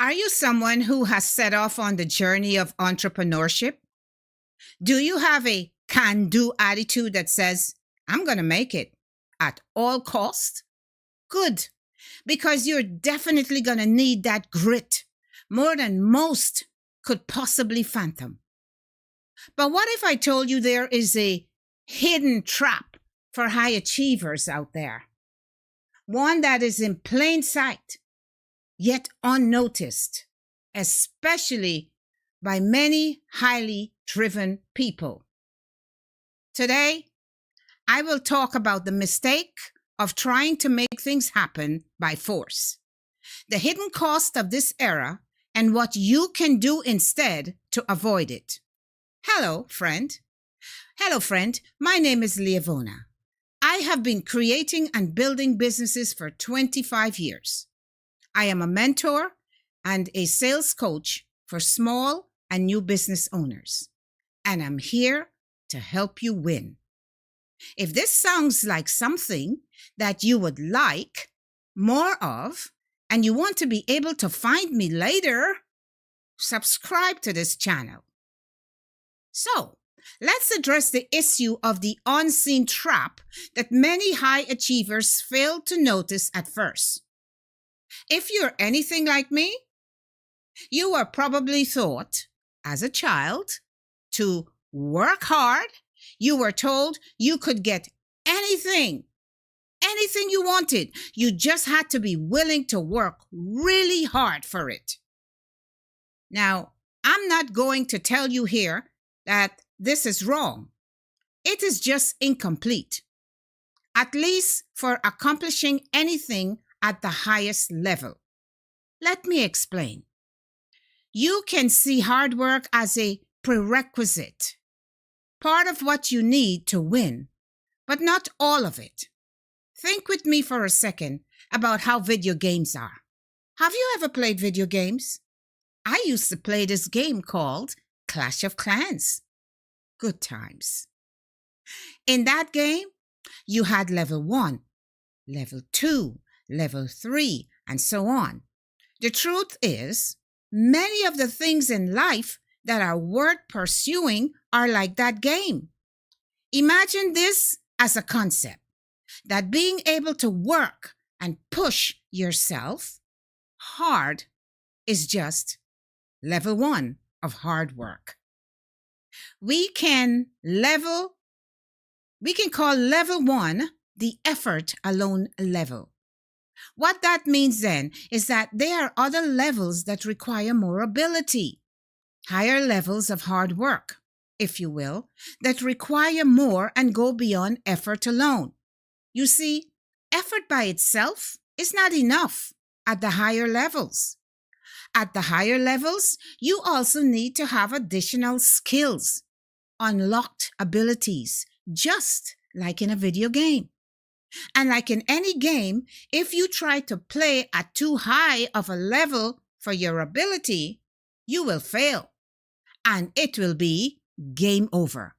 Are you someone who has set off on the journey of entrepreneurship? Do you have a can do attitude that says, I'm going to make it at all cost? Good, because you're definitely going to need that grit more than most could possibly fathom. But what if I told you there is a hidden trap for high achievers out there? One that is in plain sight, yet unnoticed, especially by many highly driven people. Today, I will talk about the mistake of trying to make things happen by force, the hidden cost of this era, and what you can do instead to avoid it. Hello, friend. Hello, friend. My name is Leavona. I have been creating and building businesses for 25 years. I am a mentor and a sales coach for small and new business owners, and I'm here to help you win. If this sounds like something that you would like more of, and you want to be able to find me later, subscribe to this channel. So, let's address the issue of the unseen trap that many high achievers fail to notice at first. If you're anything like me, you were probably taught as a child to work hard. You were told you could get anything you wanted. You just had to be willing to work really hard for it. Now, I'm not going to tell you here that this is wrong. It is just incomplete, at least for accomplishing anything at the highest level. Let me explain. You can see hard work as a prerequisite, part of what you need to win, but not all of it. Think with me for a second about how video games are. Have you ever played video games? I used to play this game called Clash of Clans. Good times. In that game, you had level 1, level 2, level 3, and so on. The truth is, many of the things in life that are worth pursuing are like that game. Imagine this as a concept, that being able to work and push yourself hard is just level 1 of hard work. We can call level 1 the effort alone level. What that means then is that there are other levels that require more ability, higher levels of hard work, if you will, that require more and go beyond effort alone. You see, effort by itself is not enough at the higher levels. At the higher levels, you also need to have additional skills, unlocked abilities, just like in a video game. And like in any game, if you try to play at too high of a level for your ability, you will fail, and it will be game over.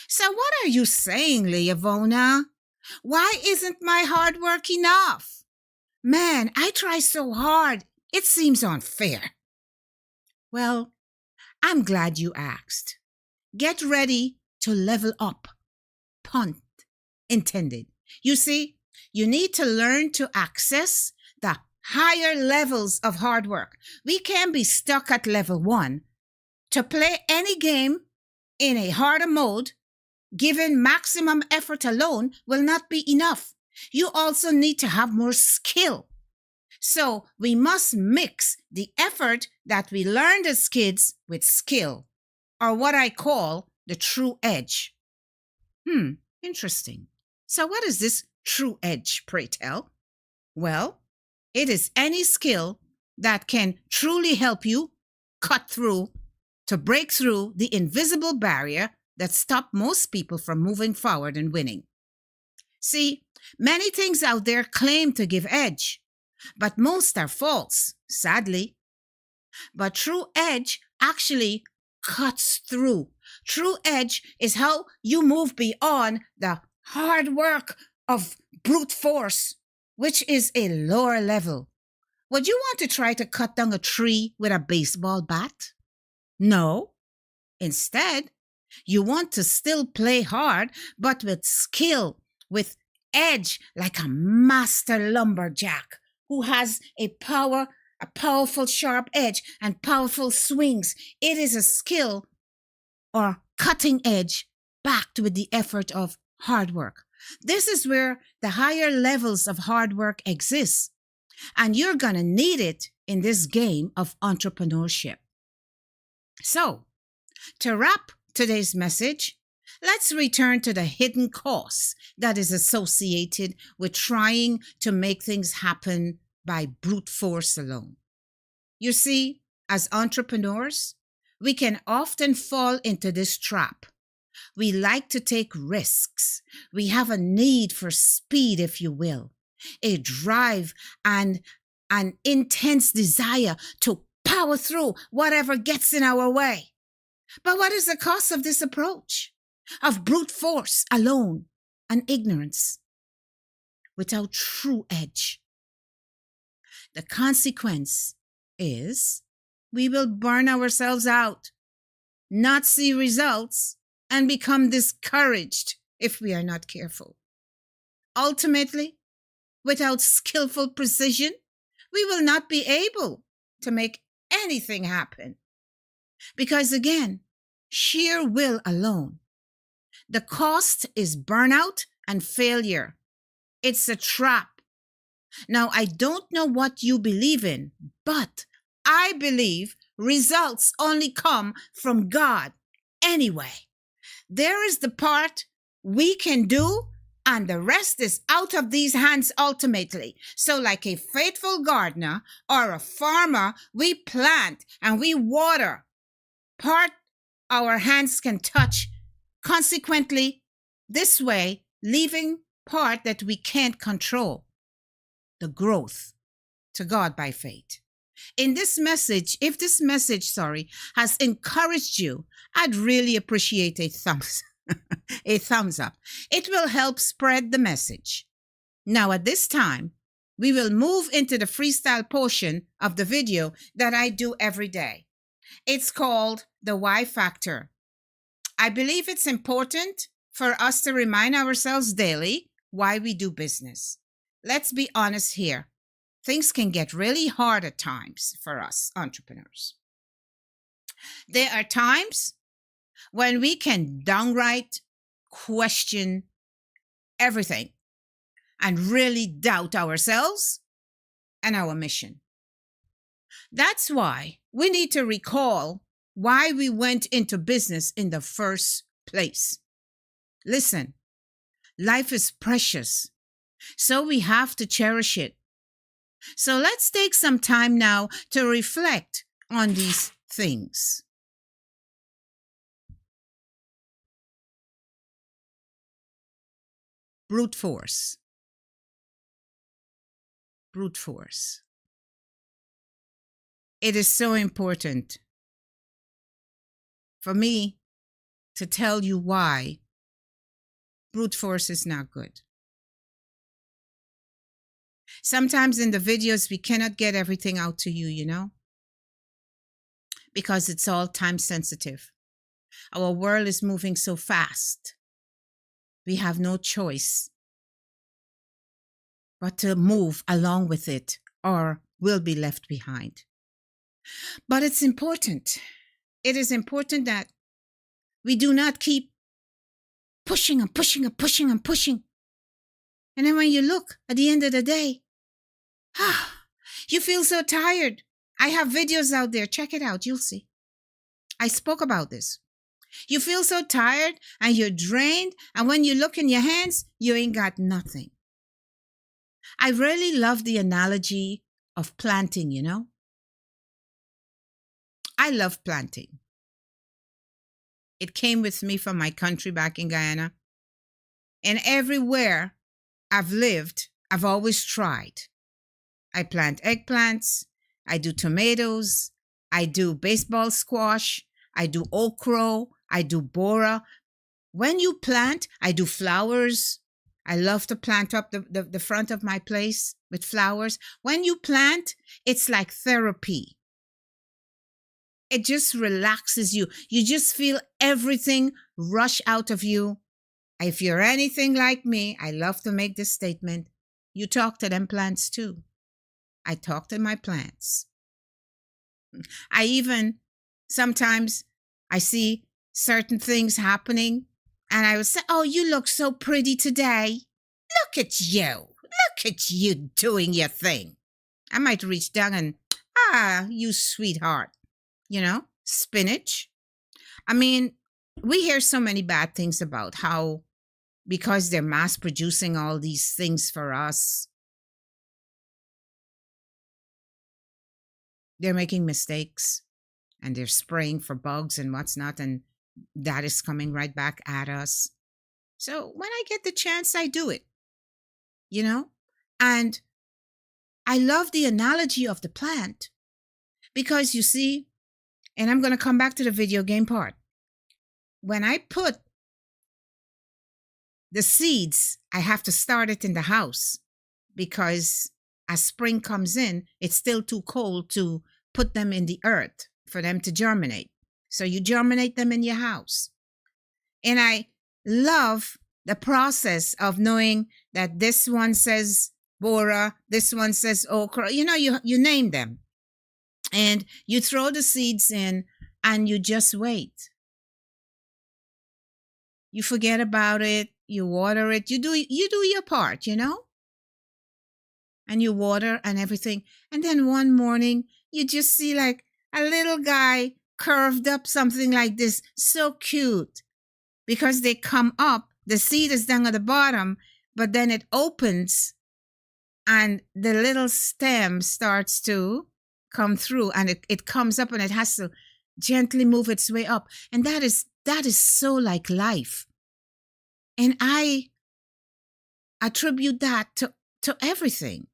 So what are you saying, Leavona? Why isn't my hard work enough? Man, I try so hard. It seems unfair. Well, I'm glad you asked. Get ready to level up. Pun intended. You see, you need to learn to access the higher levels of hard work. We can't be stuck at level 1. To play any game in a harder mode, given maximum effort alone will not be enough. You also need to have more skill. So we must mix the effort that we learned as kids with skill, or what I call the true edge. Interesting. So what is this true edge, pray tell? Well, it is any skill that can truly help you cut through to break through the invisible barrier that stops most people from moving forward and winning. See, many things out there claim to give edge, but most are false, sadly. But true edge actually cuts through. True edge is how you move beyond the hard work of brute force, which is a lower level. Would you want to try to cut down a tree with a baseball bat? No. Instead, you want to still play hard, but with skill, with edge, like a master lumberjack who has a powerful sharp edge and powerful swings. It is a skill or cutting edge backed with the effort of hard work. This is where the higher levels of hard work exist. And you're going to need it in this game of entrepreneurship. So, to wrap today's message, let's return to the hidden cost that is associated with trying to make things happen by brute force alone. You see, as entrepreneurs, we can often fall into this trap. We like to take risks. We have a need for speed, if you will, a drive and an intense desire to power through whatever gets in our way. But what is the cost of this approach? Of brute force alone and ignorance without true edge? The consequence is we will burn ourselves out, not see results, and become discouraged if we are not careful. Ultimately, without skillful precision, we will not be able to make anything happen. Because again, sheer will alone. The cost is burnout and failure. It's a trap. Now, I don't know what you believe in, but I believe results only come from God anyway. There is the part we can do, and the rest is out of these hands ultimately. So like a faithful gardener or a farmer, we plant and we water. Part our hands can touch. Consequently, this way, leaving part that we can't control, the growth, to God by faith. In this message, if this message, has encouraged you, I'd really appreciate a thumbs up. It will help spread the message. Now, at this time, we will move into the freestyle portion of the video that I do every day. It's called the Why Factor. I believe it's important for us to remind ourselves daily why we do business. Let's be honest here. Things can get really hard at times for us entrepreneurs. There are times when we can downright question everything and really doubt ourselves and our mission. That's why we need to recall why we went into business in the first place. Listen, life is precious, so we have to cherish it. So let's take some time now to reflect on these things. Brute force. Brute force. It is so important for me to tell you why brute force is not good. Sometimes in the videos, we cannot get everything out to you, because it's all time sensitive. Our world is moving so fast. We have no choice but to move along with it, or we'll be left behind. But it's important. It is important that we do not keep pushing and pushing and pushing and pushing. And then when you look at the end of the day, you feel so tired. I have videos out there. Check it out. You'll see. I spoke about this. You feel so tired and you're drained. And when you look in your hands, you ain't got nothing. I really love the analogy of planting, I love planting. It came with me from my country back in Guyana. And everywhere I've lived, I've always tried. I plant eggplants, I do tomatoes, I do baseball squash, I do okra, I do bora. When you plant, I do flowers. I love to plant up the front of my place with flowers. When you plant, it's like therapy. It just relaxes you. You just feel everything rush out of you. If you're anything like me, I love to make this statement. You talk to them plants too. I talk to my plants. I even sometimes I see certain things happening and I would say, oh, you look so pretty today. Look at you. Look at you doing your thing. I might reach down and, you sweetheart. You know, spinach. I mean, we hear so many bad things about how because they're mass producing all these things for us, they're making mistakes and they're spraying for bugs and what's not, and that is coming right back at us. So when I get the chance, I do it, you know? And I love the analogy of the plant because you see, and I'm going to come back to the video game part. When I put the seeds, I have to start it in the house because as spring comes in, it's still too cold to put them in the earth for them to germinate. So you germinate them in your house. And I love the process of knowing that this one says Bora, this one says okra. You know, you name them. And you throw the seeds in and you just wait. You forget about it. You water it. You do your part, you know? And you water and everything. And then one morning, you just see like a little guy curved up, something like this. So cute. Because they come up, the seed is down at the bottom, but then it opens and the little stem starts to come through and it comes up and it has to gently move its way up. And that is so like life. And I attribute that to everything.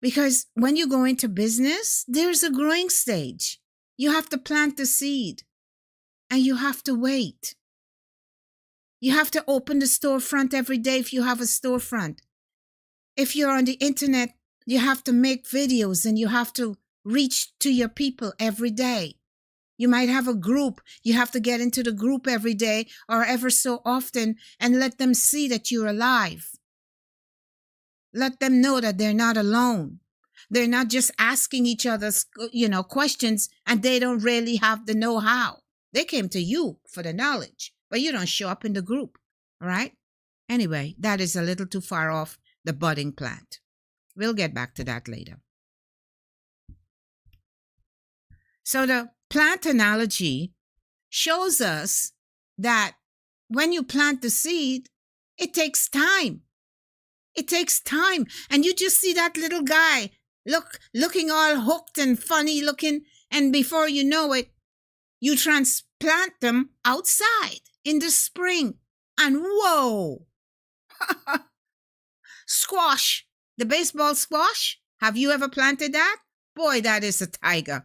Because when you go into business, there's a growing stage. You have to plant the seed and you have to wait. You have to open the storefront every day if you have a storefront. If you're on the internet, you have to make videos and you have to reach to your people every day. You might have a group. You have to get into the group every day or ever so often and let them see that you're alive. Let them know that they're not alone. They're not just asking each other, questions and they don't really have the know-how. They came to you for the knowledge, but you don't show up in the group, all right? Anyway, that is a little too far off the budding plant. We'll get back to that later. So the plant analogy shows us that when you plant the seed, it takes time. It takes time. And you just see that little guy looking all hooked and funny looking. And before you know it, you transplant them outside in the spring. And whoa! Squash. The baseball squash. Have you ever planted that? Boy, that is a tiger.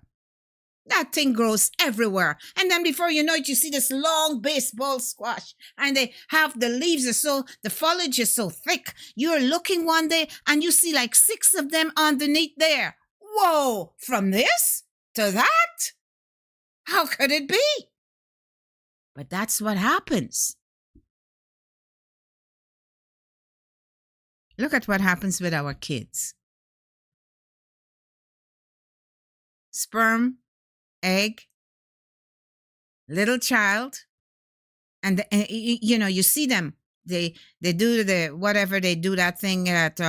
That thing grows everywhere. And then before you know it, you see this long baseball squash. And they have the leaves the foliage is so thick. You're looking one day and you see like 6 of them underneath there. Whoa, from this to that? How could it be? But that's what happens. Look at what happens with our kids. Sperm, egg, little child, and you see them. They do whatever they do, that thing that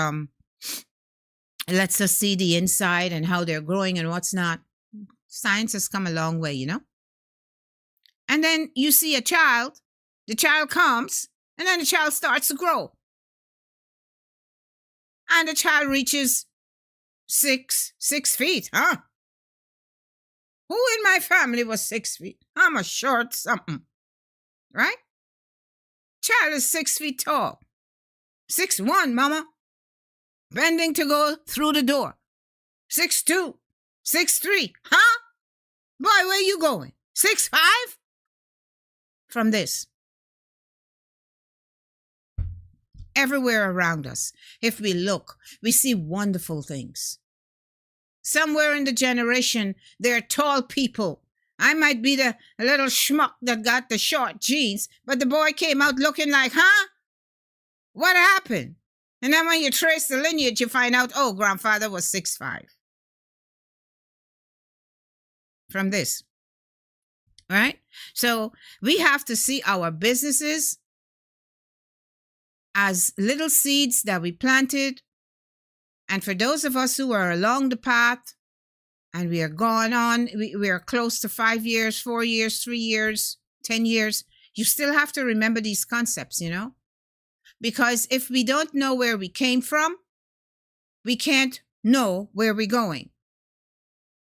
lets us see the inside and how they're growing and what's not. Science has come a long way, you know. And then you see a child. The child comes, and then the child starts to grow, and the child reaches 6 feet, huh? Who in my family was 6 feet? I'm a short something, right? Child is 6 feet tall. 6'1", mama. Bending to go through the door. 6'2", 6'3", huh? Boy, where you going? 6'5"? From this. everywhere around us. If we look, we see wonderful things. Somewhere in the generation, there are tall people. I might be the little schmuck that got the short jeans, but the boy came out looking like, huh? What happened? And then when you trace the lineage, you find out, oh, grandfather was 6'5". From this, right? So we have to see our businesses as little seeds that we planted. And for those of us who are along the path and we are going on, we are close to 5 years, 4 years, 3 years, 10 years, you still have to remember these concepts, you know? Because if we don't know where we came from, we can't know where we're going.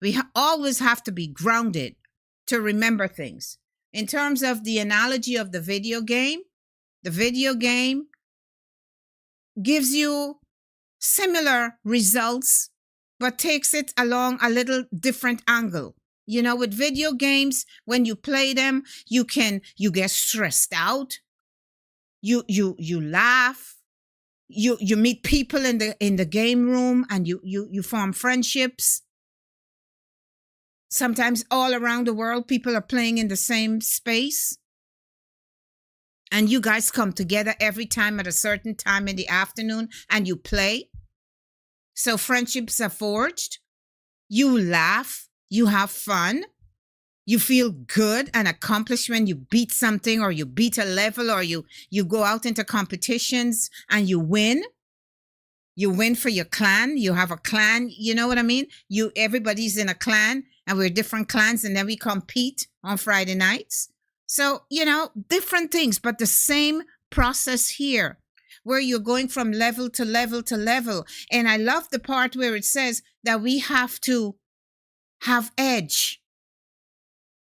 We always have to be grounded to remember things. In terms of the analogy of the video game gives you similar results, but takes it along a little different angle. You know, with video games, when you play them, you get stressed out. You laugh. You meet people in the game room, and you form friendships. Sometimes all around the world, people are playing in the same space. And you guys come together every time at a certain time in the afternoon and you play. So friendships are forged. You laugh. You have fun. You feel good and accomplished when you beat something, or you beat a level, or you go out into competitions and you win. You win for your clan. You have a clan. You know what I mean? Everybody's in a clan, and we're different clans, and then we compete on Friday nights. So, you know, different things, but the same process here, where you're going from level to level to level. And I love the part where it says that we have to have edge.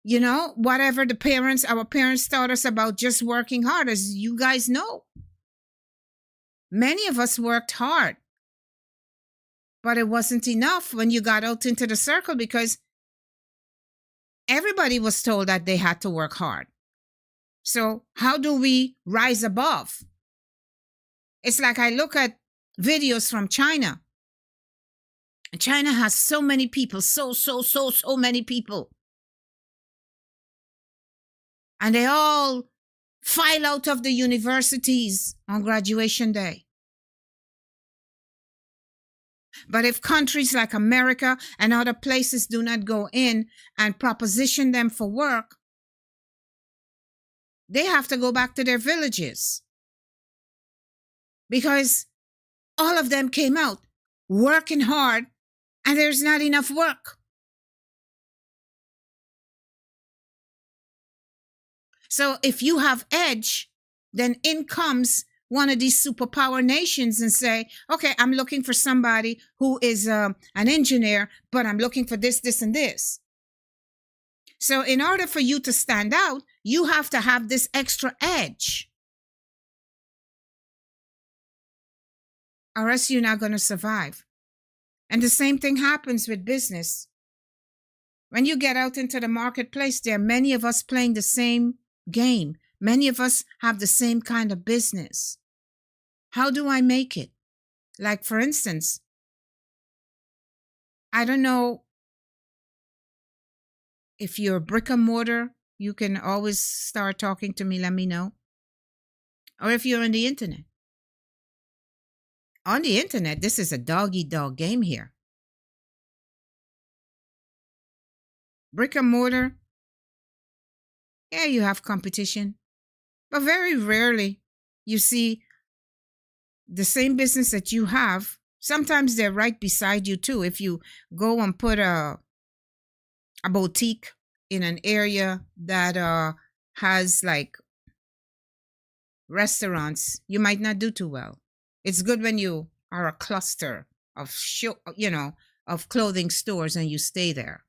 You know, whatever our parents taught us about just working hard, as you guys know. Many of us worked hard, but it wasn't enough when you got out into the circle, because everybody was told that they had to work hard. So how do we rise above? It's like I look at videos from China. China has so many people, so many people. And they all file out of the universities on graduation day. But if countries like America and other places do not go in and proposition them for work, they have to go back to their villages. Because all of them came out working hard, and there's not enough work. So if you have edge, then in comes one of these superpower nations and say, okay, I'm looking for somebody who is an engineer, but I'm looking for this, this, and this. So in order for you to stand out, you have to have this extra edge, or else you're not going to survive. And the same thing happens with business. When you get out into the marketplace, there are many of us playing the same game. Many of us have the same kind of business. How do I make it? Like, for instance, I don't know if you're brick and mortar, you can always start talking to me, let me know. Or if you're on the internet. On the internet, this is a dog-eat-dog game here. Brick and mortar, yeah, you have competition. But very rarely you see the same business that you have. Sometimes they're right beside you too. If you go and put a boutique in an area that has like restaurants, you might not do too well. It's good when you are a cluster of of clothing stores and you stay there.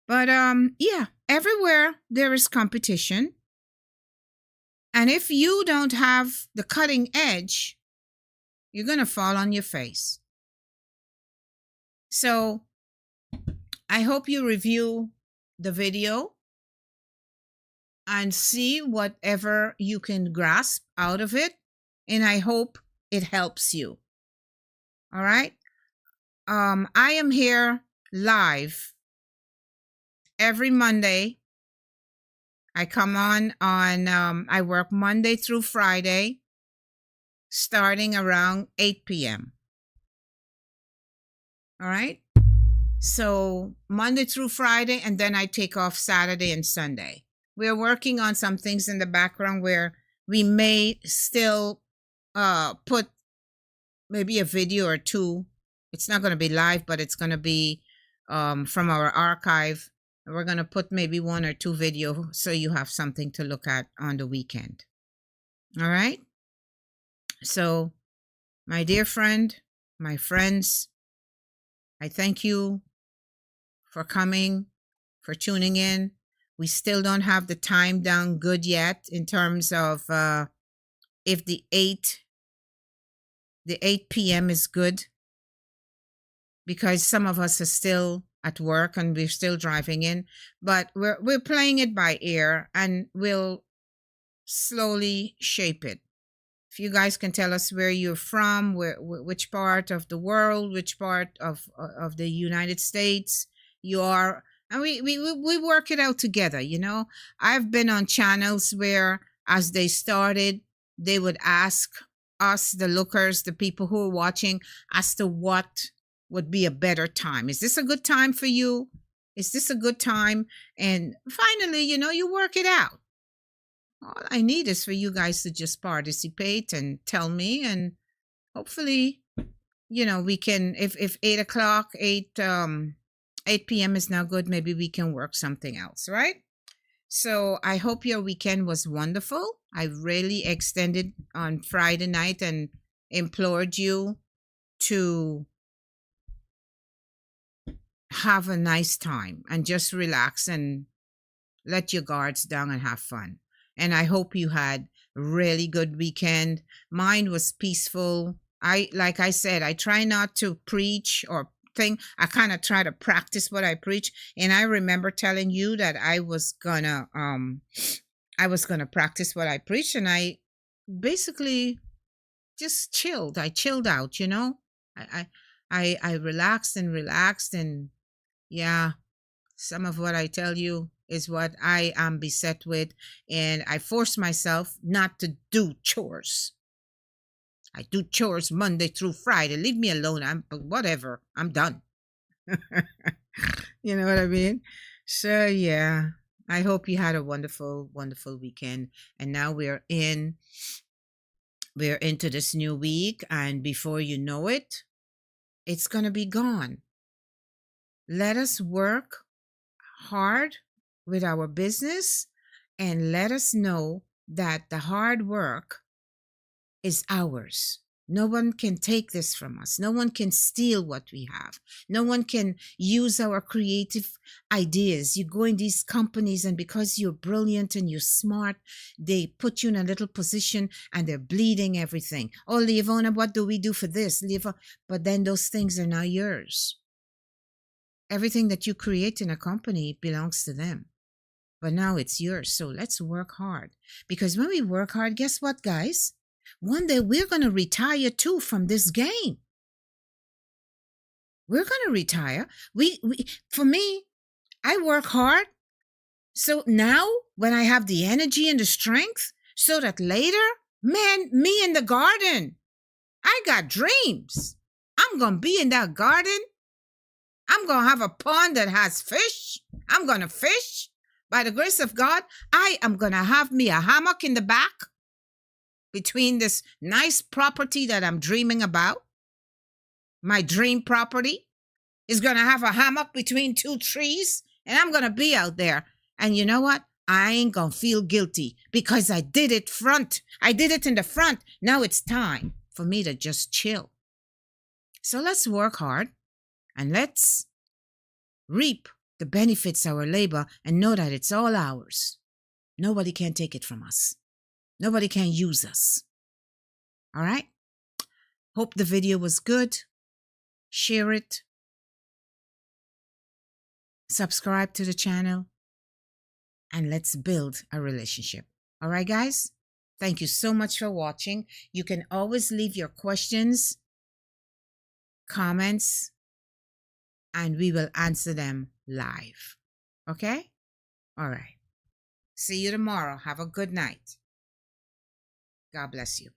But yeah, everywhere there is competition. And if you don't have the cutting edge, you're going to fall on your face. So I hope you review the video. and see whatever you can grasp out of it. And I hope it helps you. All right. I am here live every Monday. I come on I work Monday through Friday, starting around 8 p.m. All right. So Monday through Friday, and then I take off Saturday and Sunday. We're working on some things in the background where we may still put maybe a video or two. It's not going to be live, but it's going to be from our archive. We're going to put maybe one or two videos so you have something to look at on the weekend. All right. So, my dear friend, my friends, I thank you for coming, for tuning in. We still don't have the time down good yet in terms of if the 8 p.m. is good, because some of us are still at work and we're still driving in, but we're playing it by ear, and we'll slowly shape it. If you guys can tell us where you're from, which part of the world, which part of the United States you are, and we work it out together. I've been on channels where, as they started, they would ask us, the lookers, the people who are watching, as to what would be a better time. Is this a good time for you? Is this a good time? And finally, you work it out. All I need is for you guys to just participate and tell me, and hopefully, we can, if 8 o'clock, 8 p.m. is not good, maybe we can work something else, right? So I hope your weekend was wonderful. I really extended on Friday night and implored you to have a nice time and just relax and let your guards down and have fun. And I hope you had a really good weekend. Mine was peaceful. Like I said, I try not to preach or think. I kind of try to practice what I preach. And I remember telling you that I was gonna practice what I preach, and I basically just chilled. I chilled out, I relaxed and yeah, some of what I tell you is what I am beset with, and I force myself not to do chores. I do chores Monday through Friday. Leave me alone. Whatever. I'm done. You know what I mean? So yeah, I hope you had a wonderful, wonderful weekend. And now we're into this new week, and before you know it, it's gonna be gone. Let us work hard with our business, and let us know that the hard work is ours. No one can take this from us. No one can steal what we have. No one can use our creative ideas. You go in these companies, and because you're brilliant and you're smart, they put you in a little position and they're bleeding everything. Oh, Leovona, what do we do for this? But then those things are now yours. Everything that you create in a company belongs to them. But now it's yours. So let's work hard. Because when we work hard, guess what, guys? One day we're going to retire too from this game. We're going to retire. For me, I work hard. So now when I have the energy and the strength, so that later, man, me in the garden, I got dreams. I'm going to be in that garden. I'm going to have a pond that has fish. I'm going to fish. By the grace of God, I am going to have me a hammock in the back between this nice property that I'm dreaming about. My dream property is going to have a hammock between two trees, and I'm going to be out there. And you know what? I ain't going to feel guilty because I did it front. I did it in the front. Now it's time for me to just chill. So let's work hard and let's reap the benefits of our labor and know that it's all ours. Nobody can take it from us. Nobody can use us. All right? Hope the video was good. Share it. Subscribe to the channel. and let's build a relationship. All right, guys? Thank you so much for watching. You can always leave your questions, comments, and we will answer them live. Okay? All right. See you tomorrow. Have a good night. God bless you.